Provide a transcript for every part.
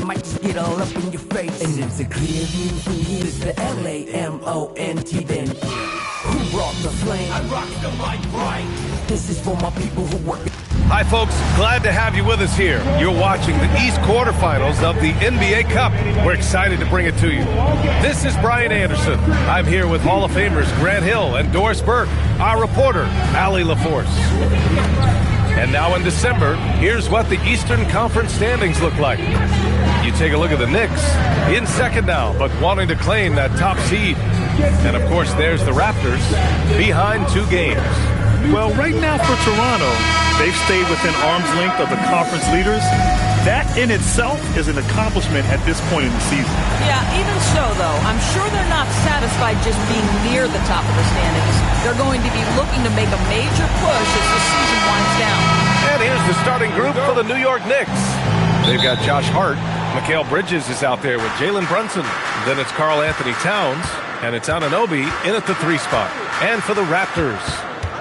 might just get all up in your face. And it's a clear view from here to the LAMONT then. Who brought the flame? I rock the mic right. This is for my people who work. Hi, folks. Glad to have you with us here. You're watching the East quarterfinals of the NBA Cup. We're excited to bring it to you. This is Brian Anderson. I'm here with Hall of Famers Grant Hill and Doris Burke, our reporter, Allie LaForce. And now in December, here's what the Eastern Conference standings look like. You take a look at the Knicks, in second now, but wanting to claim that top seed. And, of course, there's the Raptors, behind 2 games. Well, right now for Toronto, they've stayed within arm's length of the conference leaders. That in itself is an accomplishment at this point in the season. Yeah, even so, though, I'm sure they're not satisfied just being near the top of the standings. They're going to be looking to make a major push as the season winds down. And here's the starting group for the New York Knicks. They've got Josh Hart. Mikal Bridges is out there with Jalen Brunson. Then it's Karl Anthony Towns. And it's Anunoby in at the 3 spot. And for the Raptors,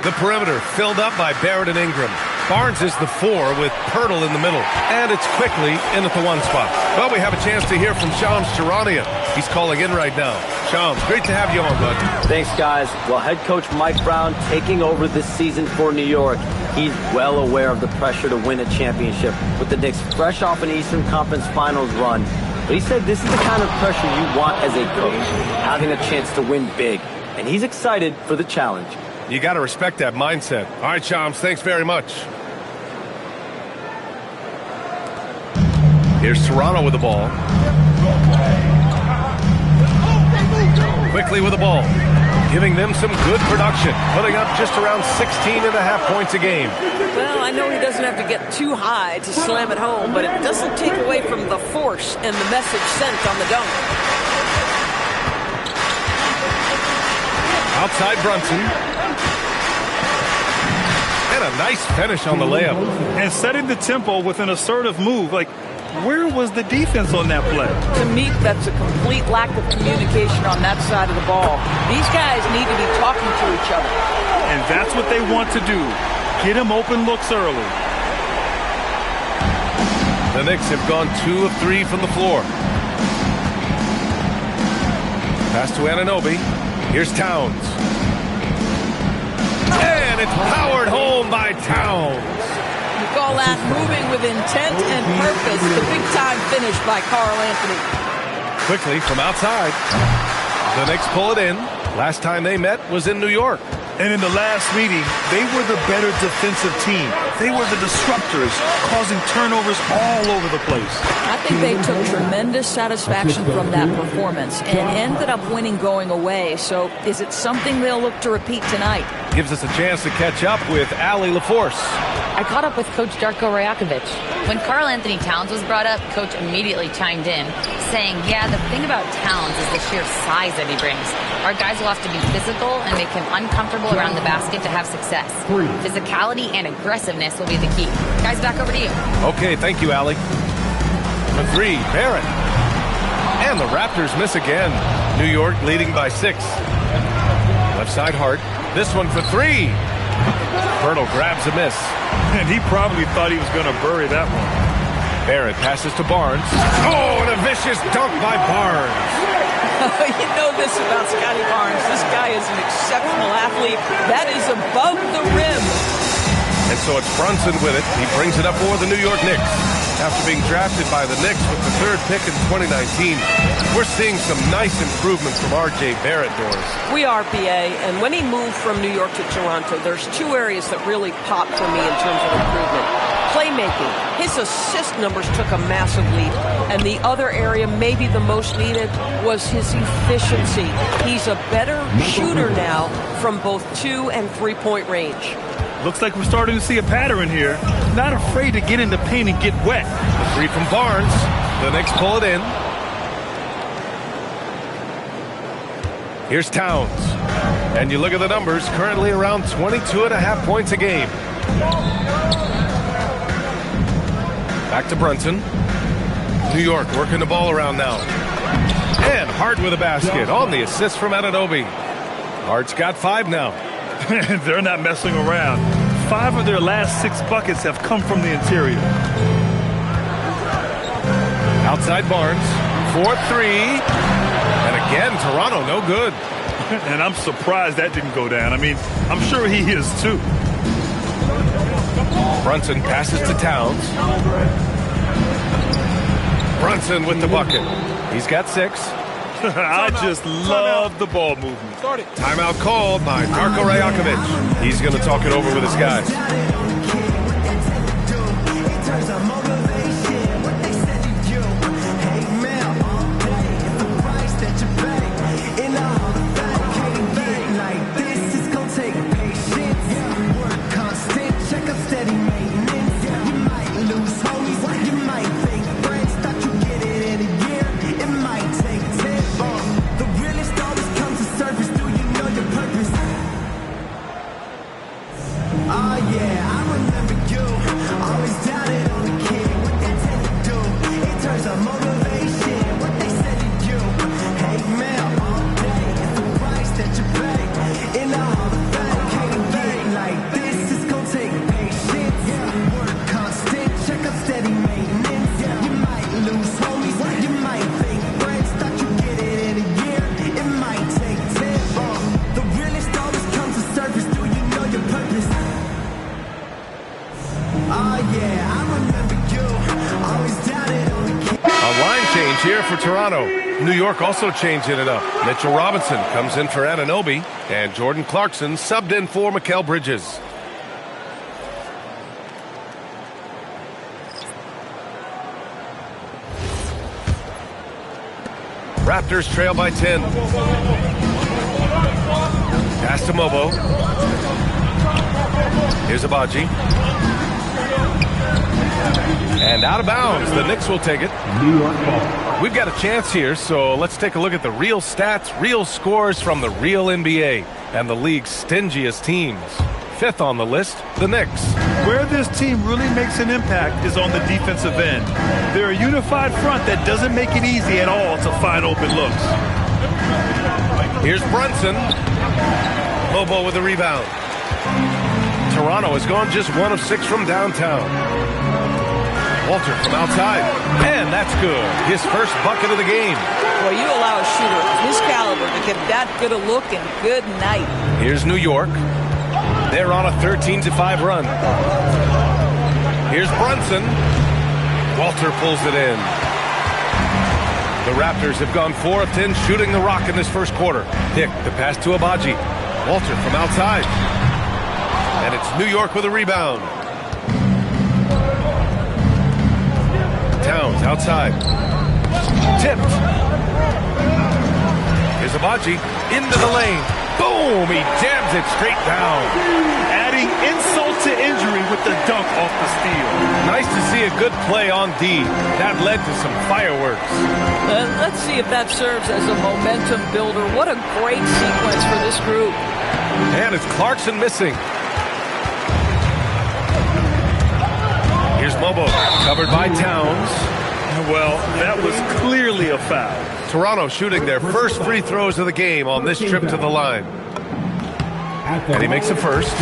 the perimeter filled up by Barrett and Ingram. Barnes is the 4 with Pirtle in the middle. And it's quickly in at the 1 spot. Well, we have a chance to hear from Shams Charania. He's calling in right now. Shams, great to have you on, bud. Thanks, guys. Well, head coach Mike Brown taking over this season for New York. He's well aware of the pressure to win a championship with the Knicks fresh off an Eastern Conference Finals run. But he said this is the kind of pressure you want as a coach, having a chance to win big. And he's excited for the challenge. You got to respect that mindset. All right, Shams, thanks very much. Here's Toronto with the ball. Quickly with the ball. Giving them some good production. Putting up just around 16.5 points a game. Well, I know he doesn't have to get too high to slam it home, but it doesn't take away from the force and the message sent on the dunk. Outside Brunson. And a nice finish on the layup. And setting the tempo with an assertive move. Like, where was the defense on that play? To me, that's a complete lack of communication on that side of the ball. These guys need to be talking to each other. And that's what they want to do. Get him open looks early. The Knicks have gone 2 of 3 from the floor. Pass to Anunoby. Here's Towns. And it's powered home by Towns. You call that moving with intent and purpose. The big-time finish by Karl Anthony. Quickly from outside. The Knicks pull it in. Last time they met was in New York. And in the last meeting, they were the better defensive team. They were the disruptors, causing turnovers all over the place. I think they took tremendous satisfaction from that performance and ended up winning going away. So is it something they'll look to repeat tonight? Gives us a chance to catch up with Allie LaForce. I caught up with Coach Darko Rajakovic. When Karl Anthony Towns was brought up, Coach immediately chimed in, saying, yeah, the thing about Towns is the sheer size that he brings. Our guys will have to be physical and make him uncomfortable around the basket to have success. Physicality and aggressiveness will be the key. Guys, back over to you. Okay, thank you, Allie. For 3, Barrett. And the Raptors miss again. New York leading by 6. Left side Hart. This one for 3. Pirtle grabs a miss. And he probably thought he was going to bury that one. Barrett passes to Barnes. Oh, and a vicious dunk by Barnes. You know this about Scotty Barnes. This guy is an exceptional athlete. That is above the rim. And so it's Brunson with it. He brings it up for the New York Knicks. After being drafted by the Knicks with the 3rd pick in 2019, we're seeing some nice improvements from R.J. Barrett, Doris. We are, PA, and when he moved from New York to Toronto, there's 2 areas that really popped for me in terms of improvement. Playmaking. His assist numbers took a massive leap. And the other area, maybe the most needed, was his efficiency. He's a better shooter now from both 2- and 3-point range. Looks like we're starting to see a pattern here. Not afraid to get in the paint and get wet. 3 from Barnes. The Knicks pull it in. Here's Towns. And you look at the numbers, currently around 22.5 points a game. Back to Brunson. New York working the ball around now. And Hart with a basket on the assist from Anunoby. Hart's got 5 now. They're not messing around. 5 of their last 6 buckets have come from the interior. Outside Barnes. 4-3. And again, Toronto, no good. And I'm surprised that didn't go down. I mean, I'm sure he is too. Brunson passes to Towns. Brunson with the bucket. He's got 6. I just love the ball movement. Timeout called by Darko Rajakovic. He's going to talk it over with his guys. Here for Toronto. New York also changing it up. Mitchell Robinson comes in for Anunoby, and Jordan Clarkson subbed in for Mikal Bridges. Raptors trail by 10. Pass to Mobo. Here's Abaji. And out of bounds. The Knicks will take it. New York ball. We've got a chance here, so let's take a look at the real stats, real scores from the real NBA and the league's stingiest teams. 5th on the list, the Knicks. Where this team really makes an impact is on the defensive end. They're a unified front that doesn't make it easy at all to find open looks. Here's Brunson. Mobo with the rebound. Toronto has gone just 1 of 6 from downtown. Walter from outside, and that's good. His first bucket of the game. Well, you allow a shooter of his caliber to get that good a look and good night. Here's New York. They're on a 13-5 run. Here's Brunson. Walter pulls it in. The Raptors have gone 4 of 10 shooting the rock in this first quarter. Hick, the pass to Abaji. Walter from outside. And it's New York with a rebound. Towns outside. Tipped. Here's Abaji into the lane. Boom! He jams it straight down. Adding insult to injury with the dunk off the steal. Nice to see a good play on D. That led to some fireworks. Let's see if that serves as a momentum builder. What a great sequence for this group. And it's Clarkson missing. Here's Mobo, covered by Towns. Well, that was clearly a foul. Toronto shooting their first free throws of the game on this trip to the line. And he makes the first.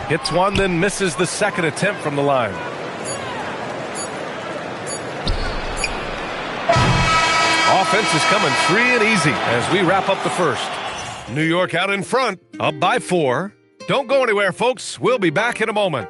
Hits one, then misses the second attempt from the line. Offense is coming free and easy as we wrap up the first. New York out in front, up by 4. Don't go anywhere, folks. We'll be back in a moment.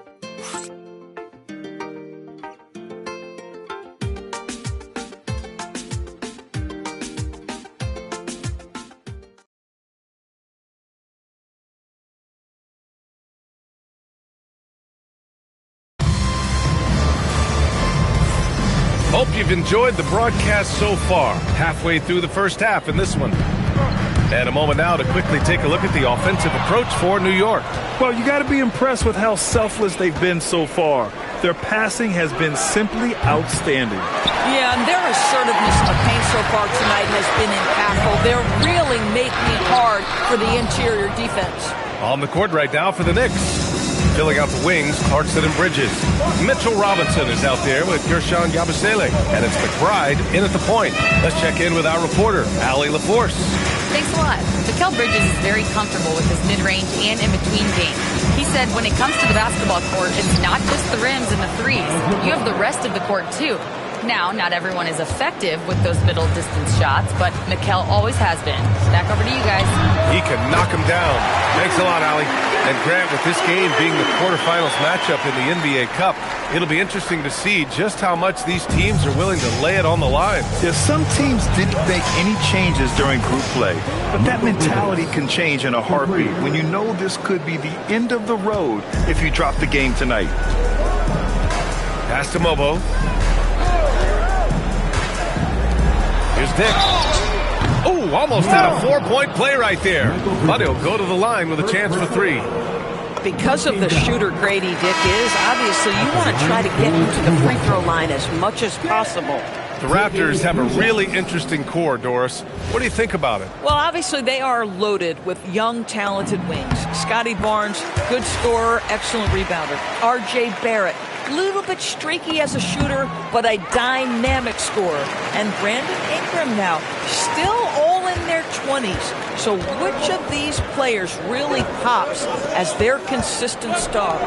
Hope you've enjoyed the broadcast so far. Halfway through the first half in this one. And a moment now to quickly take a look at the offensive approach for New York. Well, you got to be impressed with how selfless they've been so far. Their passing has been simply outstanding. Yeah, and their assertiveness in the paint so far tonight has been impactful. They're really making it hard for the interior defense. On the court right now for the Knicks. Filling out the wings, Clarkson and Bridges. Mitchell Robinson is out there with Gershon Yabusele. And it's McBride in at the point. Let's check in with our reporter, Allie LaForce. Thanks a lot. Mikal Bridges is very comfortable with his mid-range and in-between game. He said when it comes to the basketball court, it's not just the rims and the threes. You have the rest of the court, too. Now, not everyone is effective with those middle distance shots, but Mikal always has been. Back over to you guys. He can knock him down. Thanks a lot, Allie. And Grant, with this game being the quarterfinals matchup in the NBA Cup, it'll be interesting to see just how much these teams are willing to lay it on the line. Yeah, some teams didn't make any changes during group play, but that mentality can change in a heartbeat when you know this could be the end of the road if you drop the game tonight. Pass to Mobo. Here's Dick. Oh, almost had a 4-point play right there. But he'll go to the line with a chance for 3. Because of the shooter Grady Dick is, obviously you want to try to get him to the free throw line as much as possible. The Raptors have a really interesting core, Doris. What do you think about it? Well, obviously they are loaded with young, talented wings. Scotty Barnes, good scorer, excellent rebounder. R.J. Barrett, a little bit streaky as a shooter, but a dynamic scorer. And Brandon Ingram now, still all in their 20s. So which of these players really pops as their consistent star?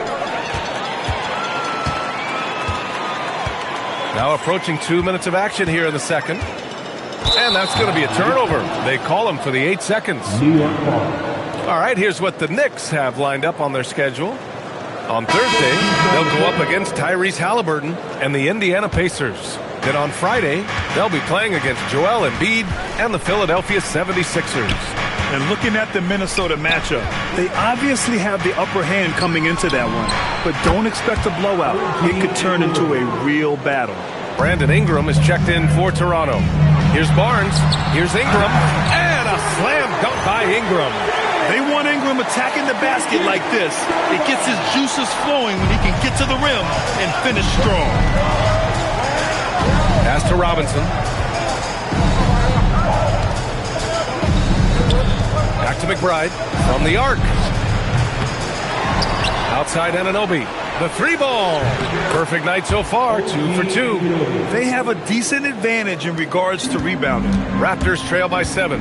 Now approaching 2 minutes of action here in the second. And that's going to be a turnover. They call him for the 8 seconds. All right, here's what the Knicks have lined up on their schedule. On Thursday, they'll go up against Tyrese Halliburton and the Indiana Pacers. Then on Friday, they'll be playing against Joel Embiid and the Philadelphia 76ers. And looking at the Minnesota matchup, they obviously have the upper hand coming into that one. But don't expect a blowout. It could turn into a real battle. Brandon Ingram is checked in for Toronto. Here's Barnes. Here's Ingram. And a slam dunk by Ingram. They want Ingram attacking the basket like this. It gets his juices flowing when he can get to the rim and finish strong. Pass to Robinson. Back to McBride from the arc. Outside Anunoby. The 3-ball. Perfect night so far, 2 for 2. They have a decent advantage in regards to rebounding. Raptors trail by 7.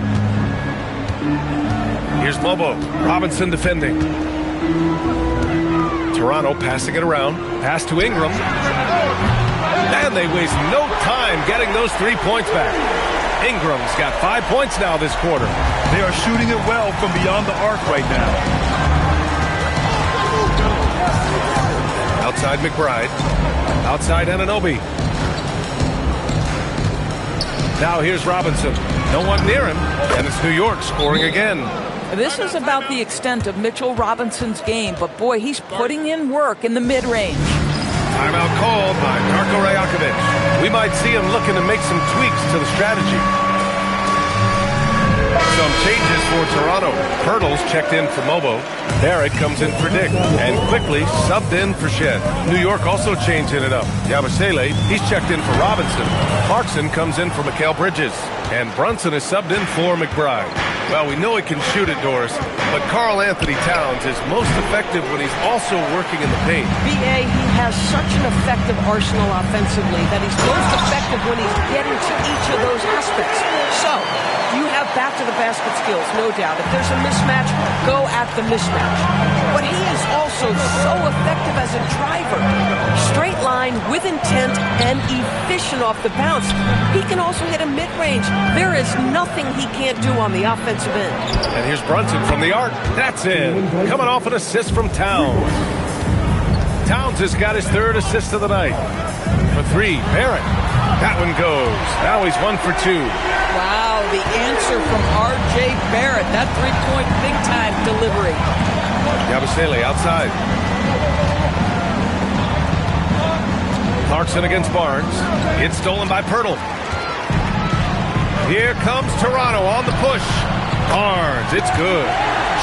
Here's Mobo. Robinson defending. Toronto passing it around. Pass to Ingram. And they waste no time getting those 3 points back. Ingram's got 5 points now this quarter. They are shooting it well from beyond the arc right now. Outside McBride. Outside Anunoby. Now here's Robinson. No one near him. And it's New York scoring again. This is about the extent of Mitchell Robinson's game, but boy, he's putting in work in the mid-range. Timeout called by Darko Rajakovic. We might see him looking to make some tweaks to the strategy. Some changes for Toronto. Pirtle's checked in for Mobo. Barrett comes in for Dick. And quickly subbed in for Shed. New York also changing it up. Yabusele, he's checked in for Robinson. Clarkson comes in for Mikal Bridges. And Brunson is subbed in for McBride. Well, we know he can shoot it, Doris, but Karl Anthony Towns is most effective when he's also working in the paint. B.A., he has such an effective arsenal offensively that he's most effective when he's getting to each of those aspects. So, you have back-to-the-basket skills, no doubt. If there's a mismatch, go at the mismatch. But he is also so effective as a driver. Straight line, with intent, and efficient off the bounce. He can also hit a mid-range. There is nothing he can't do on the offensive end. And here's Brunson from the arc. That's in. Coming off an assist from Towns. Towns has got his 3rd assist of the night. For 3, Barrett. That one goes. Now he's 1 for 2. Wow, the answer from R.J. Barrett. That 3-point big-time delivery. Yabusele outside. Clarkson against Barnes. It's stolen by Pirtle. Here comes Toronto on the push. Barnes, it's good.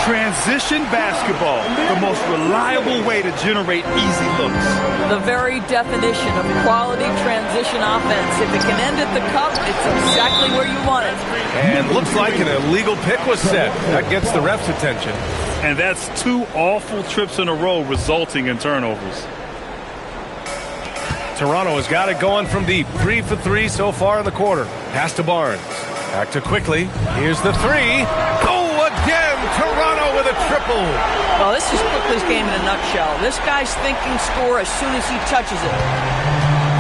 Transition basketball, the most reliable way to generate easy looks. The very definition of quality transition offense. If it can end at the cup, it's exactly where you want it. And looks like an illegal pick was set. That gets the ref's attention. And that's 2 awful trips in a row resulting in turnovers. Toronto has got it going from deep. 3 for 3 so far in the quarter. Pass to Barnes. Back to Quickly. Here's the three. Oh, again! Toronto with a triple. Well, this is Quickly's game in a nutshell. This guy's thinking score as soon as he touches it.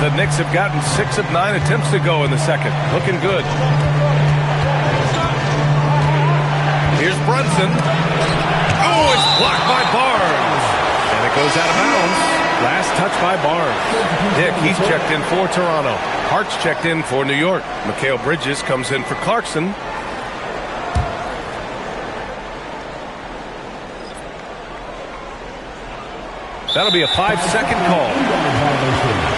The Knicks have gotten 6 of 9 attempts to go in the second. Looking good. Here's Brunson. Oh, it's blocked by Barnes. And it goes out of bounds. Last touch by Barnes. Dick, he's checked in for Toronto. Hart's checked in for New York. Mikal Bridges comes in for Clarkson. That'll be a 5-second call.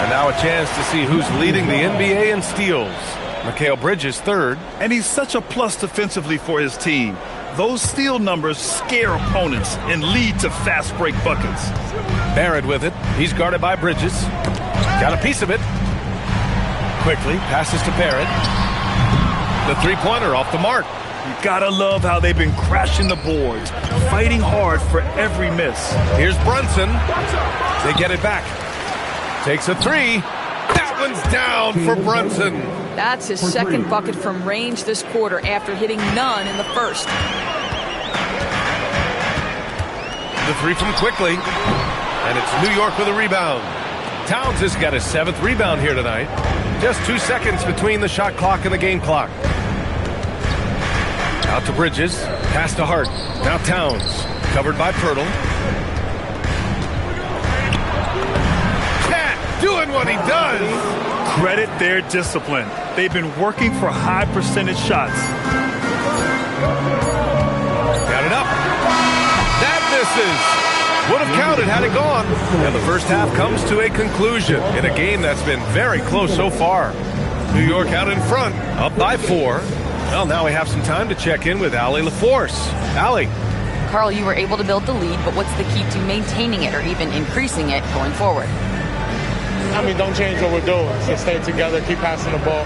And now a chance to see who's leading the NBA in steals. Mikal Bridges third. And he's such a plus defensively for his team. Those steal numbers scare opponents and lead to fast break buckets. Barrett with it. He's guarded by Bridges. Got a piece of it. Quickly passes to Barrett. The three-pointer off the mark. You gotta love how they've been crashing the boards, fighting hard for every miss. Here's Brunson. They get it back. Takes a three. That one's down for Brunson. That's his second bucket from range this quarter after hitting none in the first. The three from Quickly. And it's New York with a rebound. Towns has got his 7th rebound here tonight. Just 2 seconds between the shot clock and the game clock. Out to Bridges. Pass to Hart. Now Towns. Covered by Pirtle. Cat doing what he does. Credit their discipline. They've been working for high percentage shots. Got it up. That misses. Would have counted had it gone. And the first half comes to a conclusion in a game that's been very close so far. New York out in front, up by 4. Well, now we have some time to check in with Allie LaForce. Allie. Carl, you were able to build the lead, but what's the key to maintaining it or even increasing it going forward? I mean, don't change what we're doing. So stay together, keep passing the ball,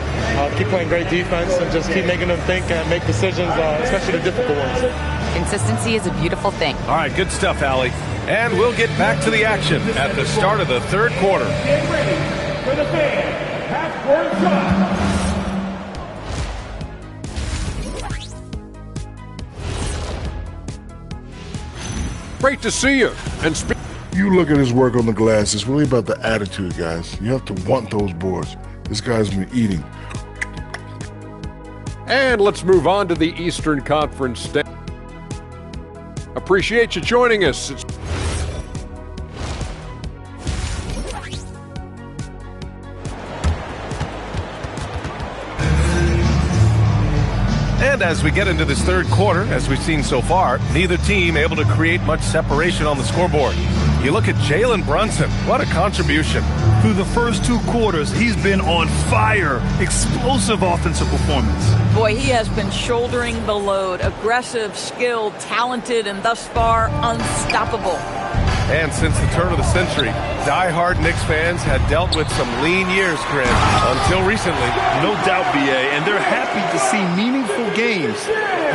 keep playing great defense, and just keep making them think and make decisions, especially the difficult ones. Consistency is a beautiful thing. All right, good stuff, Allie. And we'll get back to the action at the start of the third quarter. Get ready for the fans. Half-court shot. Great to see you. And you look at his work on the glass, it's really about the attitude, guys. You have to want those boards. This guy's been eating. And let's move on to the Eastern Conference. Appreciate you joining us. And as we get into this third quarter, as we've seen so far, neither team able to create much separation on the scoreboard. You look at Jalen Brunson. What a contribution. Through the first 2 quarters, he's been on fire. Explosive offensive performance. Boy, he has been shouldering the load. Aggressive, skilled, talented, and thus far, unstoppable. And since the turn of the century, die-hard Knicks fans had dealt with some lean years, Chris, until recently. No doubt, B.A., and they're happy to see meaningful games.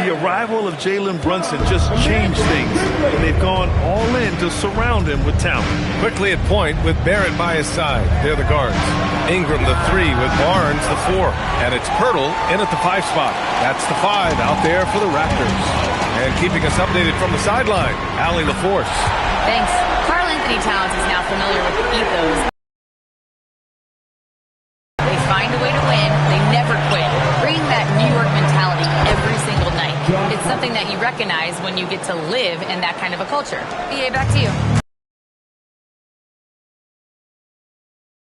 The arrival of Jalen Brunson just changed things, and they've gone all in to surround him with talent. Quickly at point with Barrett by his side. They're the guards. Ingram the 3 with Barnes the 4. And it's Pirtle in at the 5 spot. That's the 5 out there for the Raptors. And keeping us updated from the sideline, Allie LaForce. Thanks. Karl Anthony Towns is now familiar with the ethos. They find a way to win. They never quit. Bringing that New York mentality every single night. It's something that you recognize when you get to live in that kind of a culture. BA, back to you.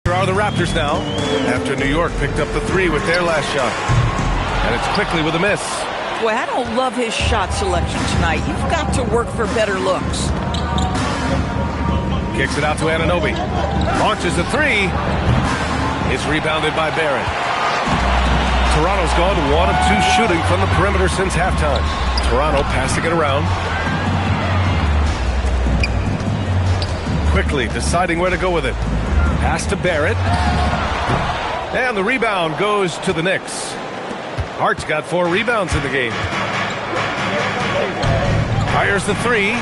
Here are the Raptors now, after New York picked up the 3 with their last shot. And it's Quickly with a miss. Boy, I don't love his shot selection tonight. You've got to work for better looks. Kicks it out to Anunoby. Launches the 3. It's rebounded by Barrett. Toronto's gone 1 of 2 shooting from the perimeter since halftime. Toronto passing it around. Quickly deciding where to go with it. Pass to Barrett. And the rebound goes to the Knicks. Hart's got 4 rebounds in the game. Fires the 3.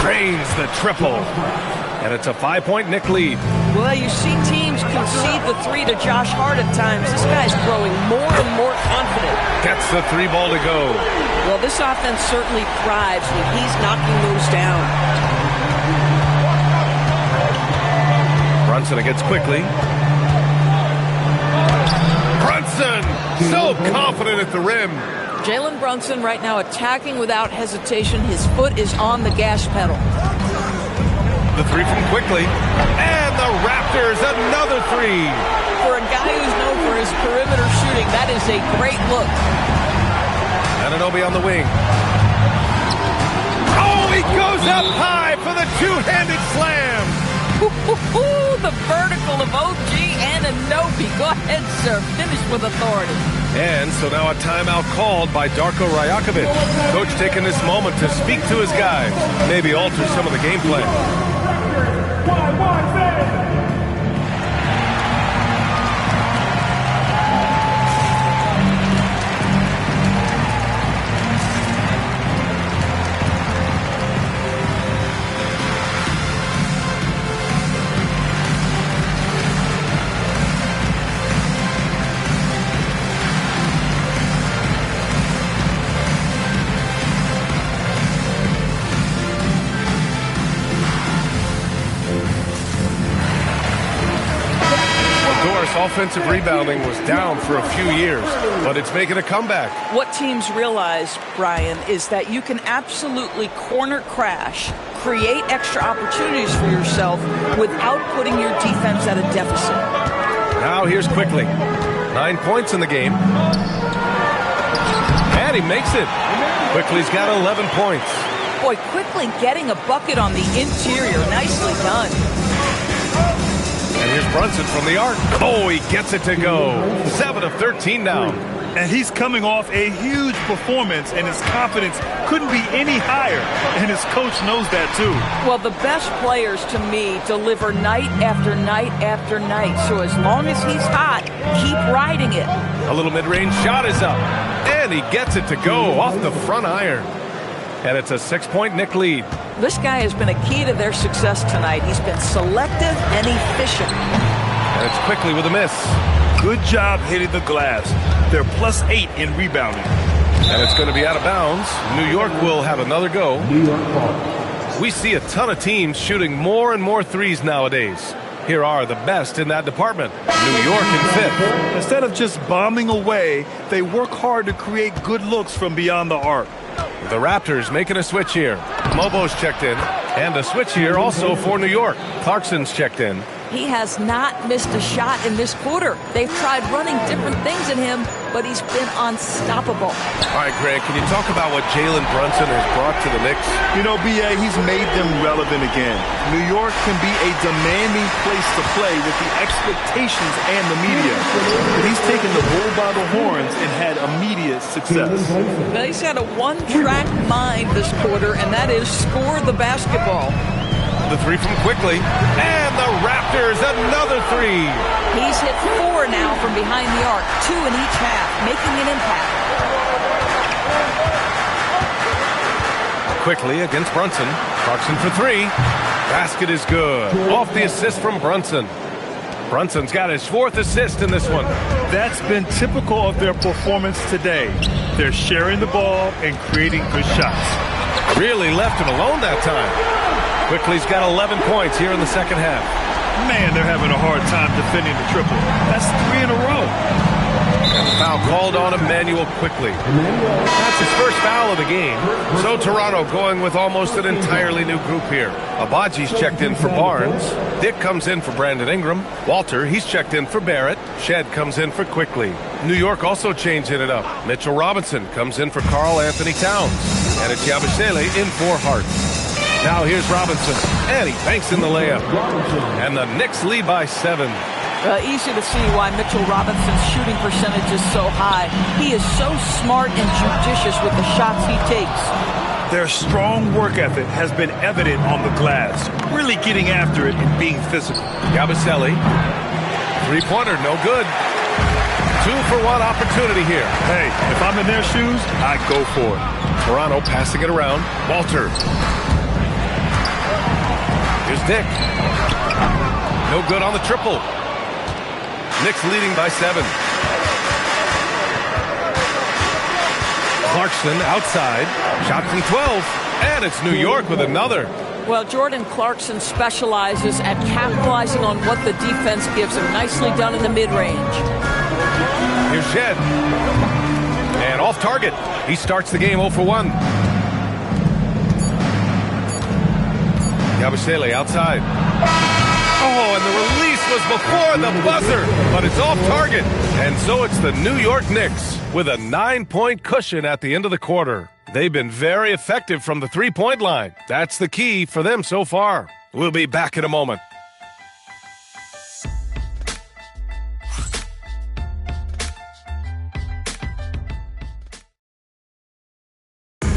Drains the triple. And it's a 5-point Knick lead. Well, you see teams concede the three to Josh Hart at times. This guy's growing more and more confident. Gets the three ball to go. Well, this offense certainly thrives when he's knocking those down. Brunson against quickly. Brunson, so confident at the rim. Jalen Brunson right now attacking without hesitation. His foot is on the gas pedal. The three from quickly. And the Raptors, another three. For a guy who's known for his perimeter shooting, that is a great look. Anunoby on the wing. Oh, he goes up high for the two-handed slam. The vertical of OG Anunoby. Go ahead, sir. Finish with authority. And so now a timeout called by Darko Rajakovic. Coach taking this moment to speak to his guys. Maybe alter some of the game plan. Offensive rebounding was down for a few years, but it's making a comeback. What teams realize, Brian, is that you can absolutely corner crash, create extra opportunities for yourself without putting your defense at a deficit. Now here's Quickly. 9 points in the game. And he makes it. Quickly's got 11 points. Boy, Quickly getting a bucket on the interior. Nicely done. And here's Brunson from the arc. Oh, he gets it to go. 7 of 13 now. And he's coming off a huge performance, and his confidence couldn't be any higher. And his coach knows that, too. Well, the best players, to me, deliver night after night after night. So as long as he's hot, keep riding it. A little mid-range shot is up. And he gets it to go off the front iron. And it's a 6-point Knick lead. This guy has been a key to their success tonight. He's been selective and efficient. And it's Quickly with a miss. Good job hitting the glass. They're +8 in rebounding. And it's going to be out of bounds. New York will have another go. We see a ton of teams shooting more and more threes nowadays. Here are the best in that department. New York in 5th. Instead of just bombing away, they work hard to create good looks from beyond the arc. The Raptors making a switch here. Mobo's checked in. And a switch here also for New York. Clarkson's checked in. He has not missed a shot in this quarter. They've tried running different things at him, but he's been unstoppable. All right, Grant, can you talk about what Jalen Brunson has brought to the Knicks? You know, B.A., he's made them relevant again. New York can be a demanding place to play with the expectations and the media. But he's taken the bull by the horns and had immediate success. Well, he's had a one-track mind this quarter, and that is score the basketball. The three from Quickly. And the Raptors, another three. He's hit 4 now from behind the arc, 2 in each half, making an impact. Quickly against Brunson. Clarkson for 3. Basket is good. Off the assist from Brunson. Brunson's got his 4th assist in this one. That's been typical of their performance today. They're sharing the ball and creating good shots. Really left him alone that time. Quickly's got 11 points here in the second half. Man, they're having a hard time defending the triple. That's 3 in a row. And the foul called on Emmanuel Quickly. That's his first foul of the game. So Toronto going with almost an entirely new group here. Abaji's checked in for Barnes. Dick comes in for Brandon Ingram. Walter, he's checked in for Barrett. Shed comes in for Quickly. New York also changing it up. Mitchell Robinson comes in for Karl Anthony Towns. And it's Yabusele in for Hart. Now here's Robinson, and he banks in the layup. And the Knicks lead by 7. Easy to see why Mitchell Robinson's shooting percentage is so high. He is so smart and judicious with the shots he takes. Their strong work ethic has been evident on the glass, really getting after it and being physical. Yabusele, three-pointer, no good. 2-for-1 opportunity here. Hey, if I'm in their shoes, I'd go for it. Toronto passing it around. Walter. Here's Dick. No good on the triple. Knicks leading by 7. Clarkson outside. Shot from 12. And it's New York with another. Well, Jordan Clarkson specializes at capitalizing on what the defense gives him. Nicely done in the mid-range. Here's Shed. And off target. He starts the game 0 for 1. Yabusele outside. Oh, and the release was before the buzzer, but it's off target. And so it's the New York Knicks with a 9-point cushion at the end of the quarter. They've been very effective from the three-point line. That's the key for them so far. We'll be back in a moment.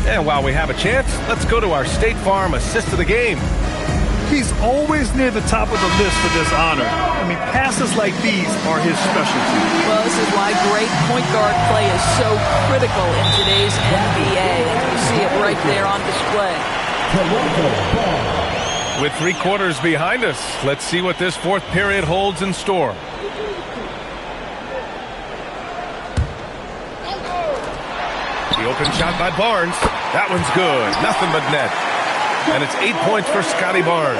And while we have a chance, let's go to our State Farm assist of the game. He's always near the top of the list for this honor. I mean, passes like these are his specialty. Well, this is why great point guard play is so critical in today's NBA. And you see it right there on display. With 3 quarters behind us, let's see what this fourth period holds in store. The open shot by Barnes. That one's good. Nothing but net. And it's 8 points for Scotty Barnes.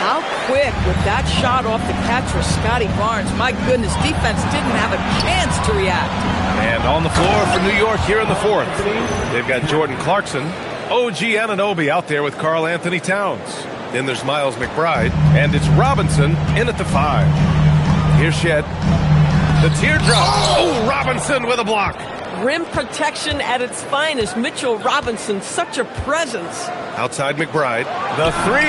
How quick with that shot off the catch for Scotty Barnes. My goodness, defense didn't have a chance to react. And on the floor for New York here in the fourth. They've got Jordan Clarkson, OG Anunoby out there with Karl Anthony Towns. Then there's Miles McBride, and it's Robinson in at the 5. Here's Shed. The teardrop. Oh, Robinson with a block. Rim protection at its finest. Mitchell Robinson, such a presence. Outside McBride. The 3.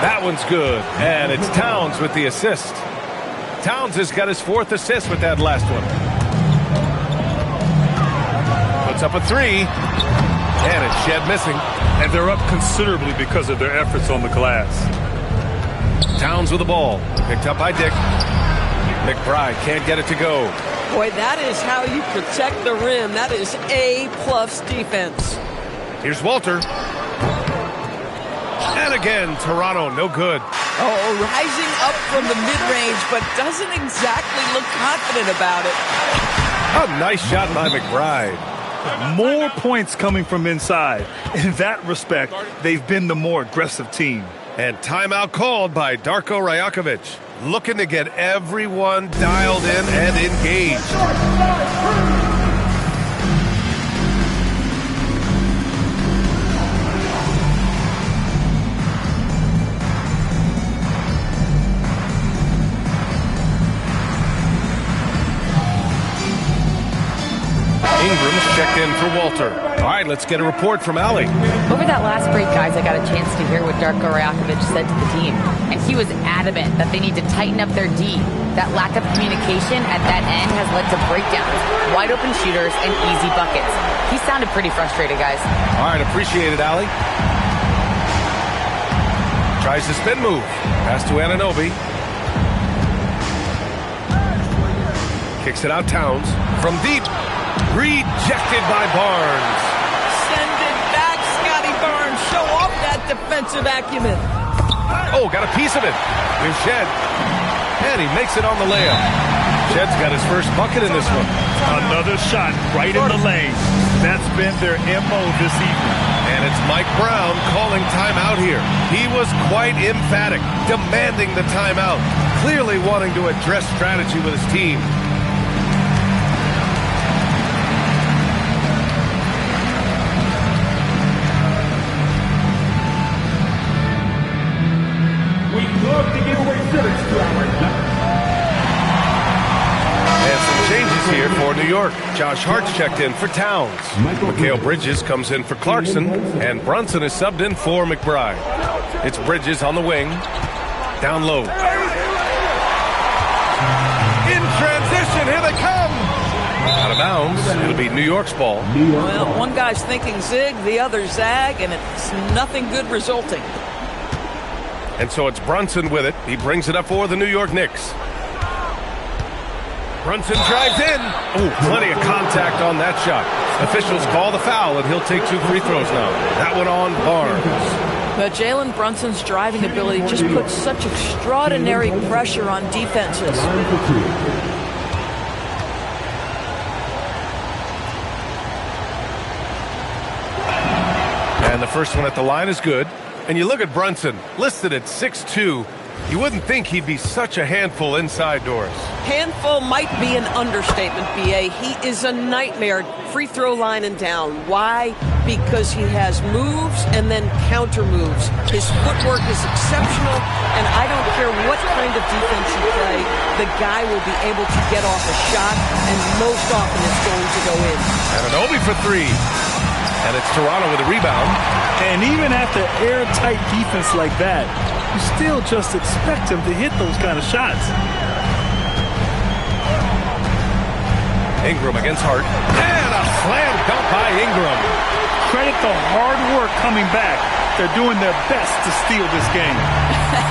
That one's good. And it's Towns with the assist. Towns has got his 4th assist with that last one. Puts up a 3. And it's Shed missing. And they're up considerably because of their efforts on the glass. Towns with the ball. Picked up by Dick. McBride can't get it to go. Boy, that is how you protect the rim. That is A-plus defense. Here's Walter. And again, Toronto, no good. Oh, rising up from the mid-range, but doesn't exactly look confident about it. A nice shot by McBride. More points coming from inside. In that respect, they've been the more aggressive team. And timeout called by Darko Rajakovic. Looking to get everyone dialed in and engaged. Ingram's checked in for Walter. All right, let's get a report from Allie. Over that last break, guys, I got a chance to hear what Darko Rajakovic said to the team. And he was adamant that they need to tighten up their D. That lack of communication at that end has led to breakdowns, wide open shooters, and easy buckets. He sounded pretty frustrated, guys. All right, appreciate it, Allie. Tries the spin move. Pass to Anunoby. Kicks it out, Towns. From deep. Rejected by Barnes. Send it back, Scotty Barnes. Show off that defensive acumen. Oh, got a piece of it. Here's Shed. And he makes it on the layup. Shed's got his first bucket in this one. Another shot right in the lane. That's been their MO this evening. And it's Mike Brown calling timeout here. He was quite emphatic, demanding the timeout, clearly wanting to address strategy with his team. And some changes here for New York. Josh Hart's checked in for Towns. Mikal Bridges comes in for Clarkson. And Brunson is subbed in for McBride. It's Bridges on the wing. Down low. In transition, here they come. Out of bounds. It'll be New York's ball. Well, one guy's thinking zig, the other zag, and it's nothing good resulting. And so it's Brunson with it. He brings it up for the New York Knicks. Brunson drives in. Oh, plenty of contact on that shot. Officials call the foul, and he'll take 2 free throws now. That one on Barnes. But Jalen Brunson's driving ability just puts such extraordinary pressure on defenses. And the first one at the line is good. And you look at Brunson, listed at 6'2". You wouldn't think he'd be such a handful inside doors. Handful might be an understatement, B.A. He is a nightmare, free throw line and down. Why? Because he has moves and then counter moves. His footwork is exceptional, and I don't care what kind of defense you play, the guy will be able to get off a shot, and most often it's going to go in. And an Obi for three. And it's Toronto with a rebound. And even after airtight defense like that, you still just expect him to hit those kind of shots. Ingram against Hart. And a slam dunk by Ingram. Credit the hard work coming back. They're doing their best to steal this game.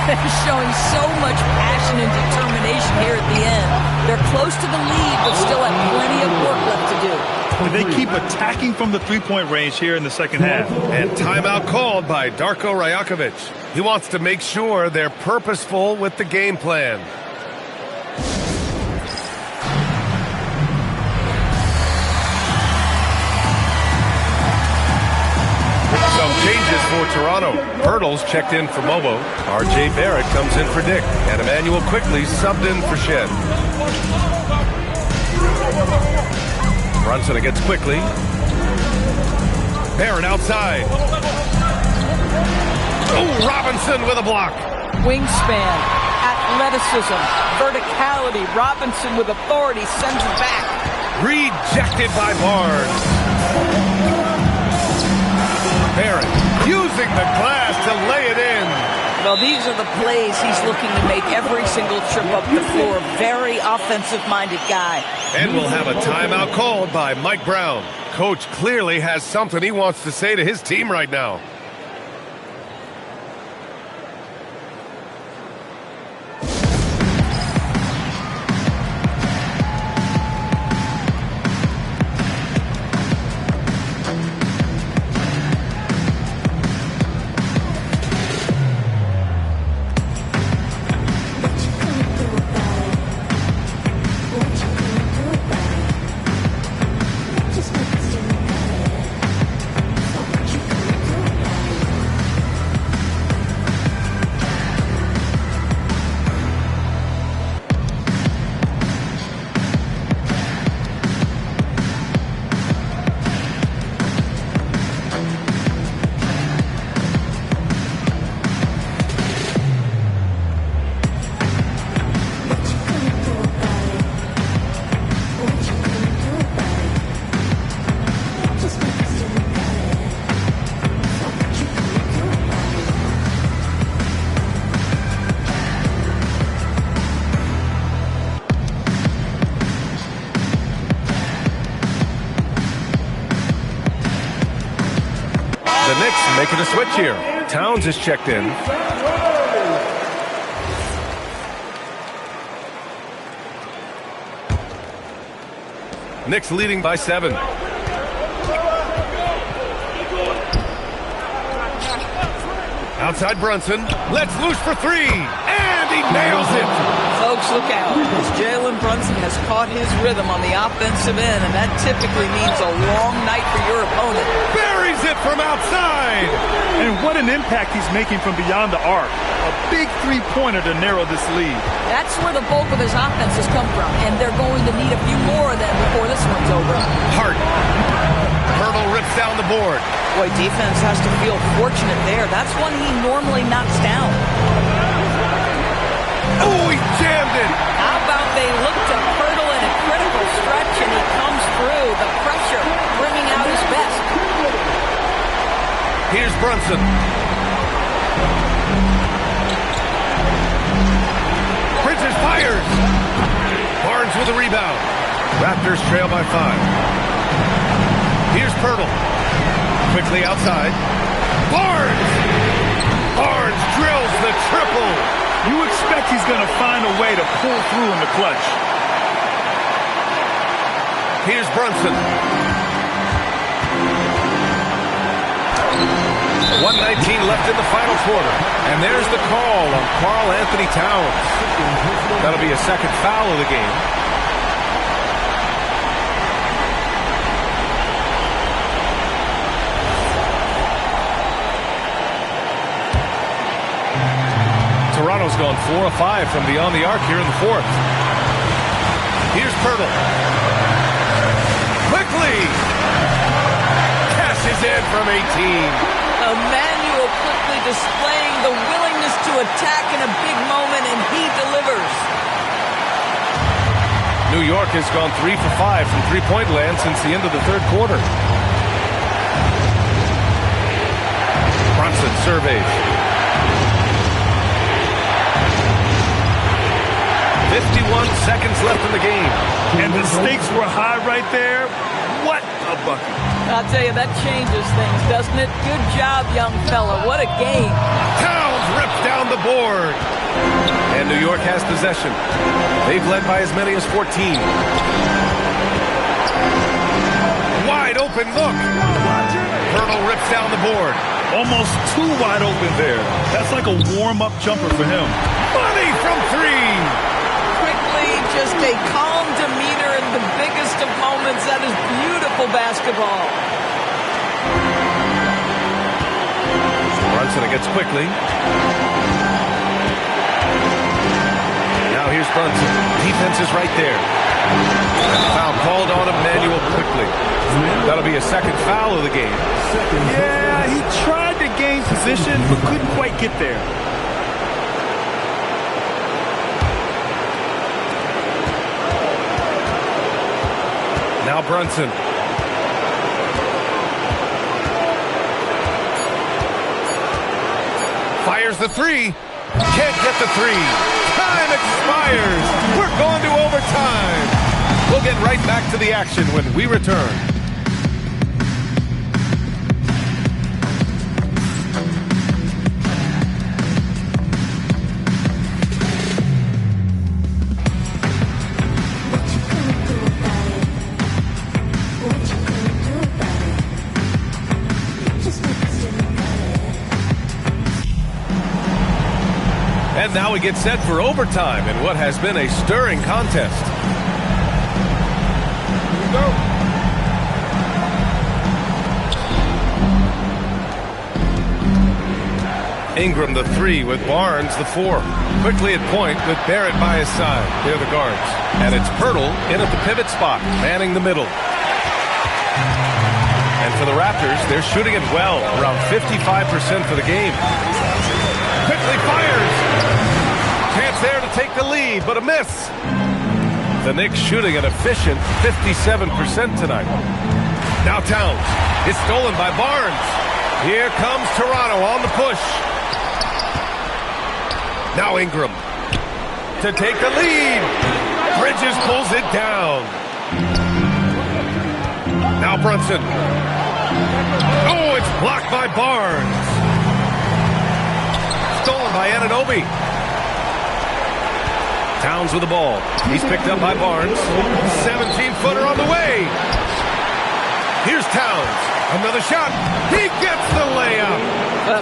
They're showing so much passion and determination here at the end. They're close to the lead, but still have plenty of work left to do. They keep attacking from the three-point range here in the second half. And timeout called by Darko Rajakovic. He wants to make sure they're purposeful with the game plan. Some changes for Toronto. Hurdles checked in for Mobo. R.J. Barrett comes in for Dick. And Emmanuel quickly subbed in for Shed. Brunson against quickly. Barrett outside. Oh, Robinson with a block. Wingspan, athleticism, verticality. Robinson with authority sends it back. Rejected by Barnes. Barrett using the glass to lay it in. Well, these are the plays he's looking to make every single trip up the floor. Very offensive-minded guy. And we'll have a timeout called by Mike Brown. Coach clearly has something he wants to say to his team right now. The Knicks making a switch here. Towns is checked in. Knicks leading by 7. Outside Brunson. Let's loose for 3. And he nails it. Folks, look out. Jalen Brunson has caught his rhythm on the offensive end, and that typically means a long night for your opponent. Buries it from outside. And what an impact he's making from beyond the arc. A big three-pointer to narrow this lead. That's where the bulk of his offense has come from, and they're going to need a few more of them before this one's over. Hart. Hurdle rips down the board. Boy, defense has to feel fortunate there. That's one he normally knocks down. Oh, he jammed it. How about they look to Hurdle in a critical stretch, and he comes through. The pressure bringing out his best. Here's Brunson. Bridges fires. Barnes with a rebound. Raptors trail by 5. Here's Pirtle. Quickly outside. Barnes! Barnes drills the triple. You expect he's going to find a way to pull through in the clutch. Here's Brunson. 1:19 left in the final quarter. And there's the call on Karl Anthony Towns. That'll be a second foul of the game. Toronto's gone 4 of 5 from beyond the arc here in the fourth. Here's Pirtle. Quickly! Cashes in from 18. Emmanuel quickly displaying the willingness to attack in a big moment, and he delivers. New York has gone 3 for 5 from three-point land since the end of the third quarter. Brunson surveys. 51 seconds left in the game. And the stakes were high right there. What a bucket. I'll tell you, that changes things, doesn't it? Good job, young fella. What a game. Towns rips down the board. And New York has possession. They've led by as many as 14. Wide open look. Pirtle rips down the board. Almost too wide open there. That's like a warm-up jumper for him. Money from three. Quickly, just a calm demeanor in the biggest of moments. That is beautiful basketball. Brunson against quickly. Now here's Brunson. Defense is right there. Foul called on Emmanuel quickly. That'll be a second foul of the game. Yeah, he tried to gain position, but couldn't quite get there. Now Brunson. Fires the three. Can't get the three. Time expires. We're going to overtime. We'll get right back to the action when we return. And now we get set for overtime in what has been a stirring contest. Here we go. Ingram the three with Barnes the four. Quickly at point with Barrett by his side. They're the guards. And it's Pirtle in at the pivot spot, manning the middle. And for the Raptors, they're shooting it well, around 55% for the game. Quickly fires. Chance there to take the lead, but a miss. The Knicks shooting an efficient 57% tonight. Now Towns. It's stolen by Barnes. Here comes Toronto on the push. Now Ingram to take the lead. Bridges pulls it down. Now Brunson. Oh, it's blocked by Barnes. Stolen by Anunoby. Towns with the ball. He's picked up by Barnes. 17-footer on the way. Here's Towns. Another shot. He gets the layup.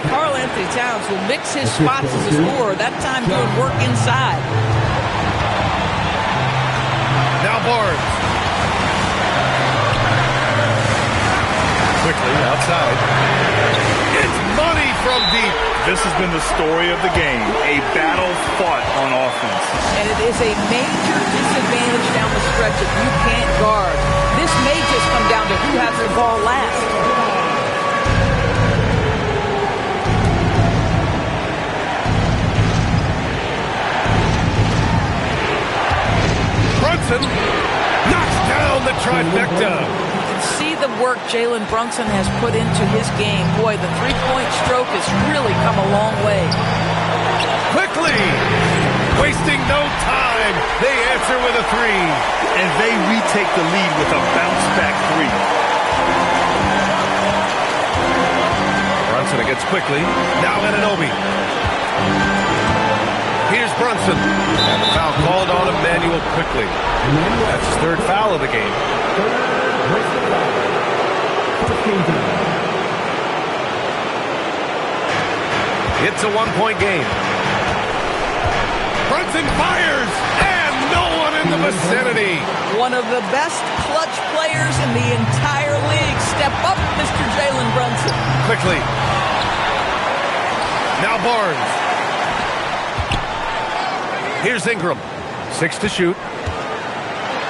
Karl Anthony Towns will mix his spots as a scorer. That time doing work inside. Now Barnes. Quickly outside. It's money from deep. This has been the story of the game. A battle fought on offense. And it is a major disadvantage down the stretch if you can't guard. This may just come down to who has the ball last. Brunson knocks down the trifecta. See the work Jalen Brunson has put into his game. Boy, the three-point stroke has really come a long way. Quickly, wasting no time, they answer with a three. And they retake the lead with a bounce-back three. Brunson against quickly. Now Anunoby. Here's Brunson. And the foul called on Emmanuel quickly. That's his third foul of the game. It's a one-point game. Brunson fires, and no one in the vicinity. One of the best clutch players in the entire league. Step up, Mr. Jalen Brunson. Quickly. Now Barnes. Here's Ingram. 6 to shoot.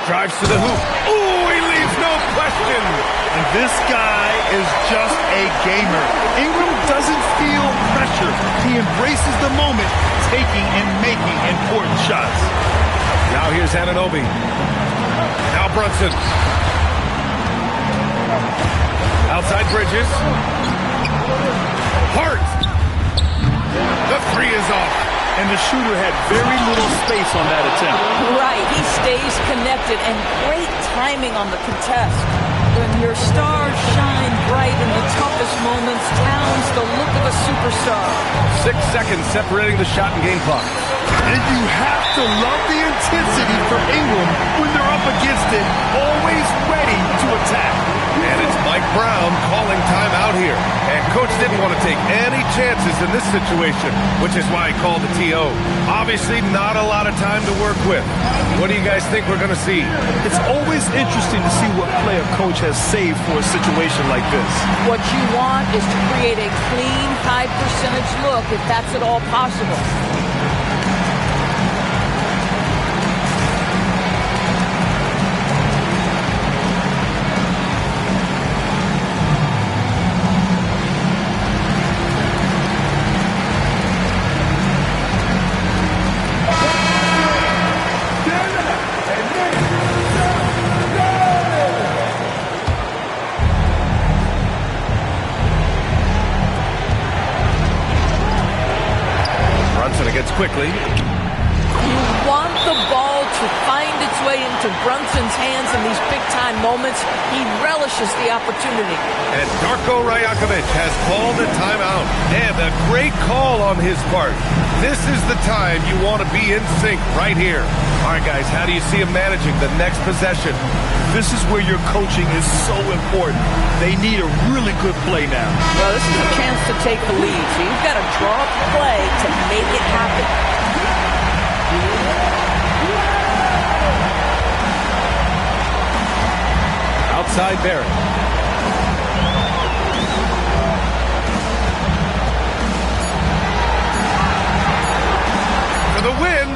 Drives to the hoop. Ooh, he leaves no question. And this guy is just a gamer. Ingram doesn't feel pressure. He embraces the moment, taking and making important shots. Now here's Anunoby. Now Brunson. Outside Bridges. Hart. The three is off. And the shooter had very little space on that attempt. Right, he stays connected, and great timing on the contest. When your stars shine bright in the toughest moments, Towns the look of a superstar. 6 seconds separating the shot and game clock. And you have to love the intensity from Ingram when they're up against it, always ready to attack. And it's Mike Brown calling timeout here. And Coach didn't want to take any chances in this situation, which is why he called the TO. Obviously, not a lot of time to work with. What do you guys think we're going to see? It's always interesting to see what play a coach has saved for a situation like this. What you want is to create a clean, high-percentage look, if that's at all possible. Quickly. You want the ball to find its way into Brunson's hands in these big-time moments. He relishes the opportunity. And Darko Rajakovic has called a timeout. And a great call on his part. This is the time you want to be in sync right here. All right, guys, how do you see him managing the next possession? This is where your coaching is so important. They need a really good play now. Well, this is a chance to take the lead, so you've got to draw up the play to make it happen. Outside Barrett. For the win.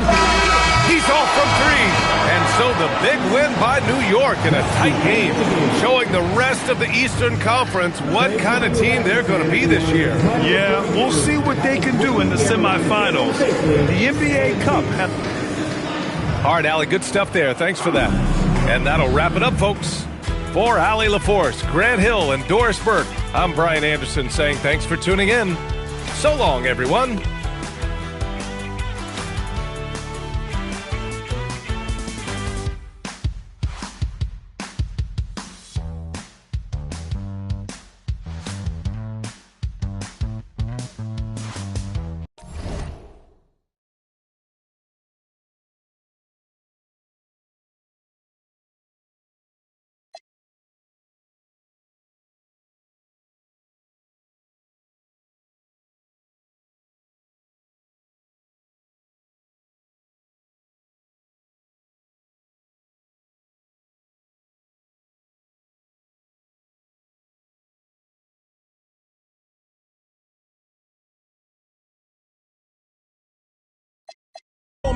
He's off from 3. And so the big win by New York in a tight game, showing the rest of the Eastern Conference what kind of team they're going to be this year. Yeah, we'll see what they can do in the semifinals. The NBA Cup. All right, Allie, good stuff there. Thanks for that. And that'll wrap it up, folks. For Allie LaForce, Grant Hill, and Doris Burke, I'm Brian Anderson saying thanks for tuning in. So long, everyone.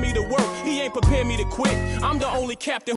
Me to work, he ain't prepared me to quit. I'm the only captain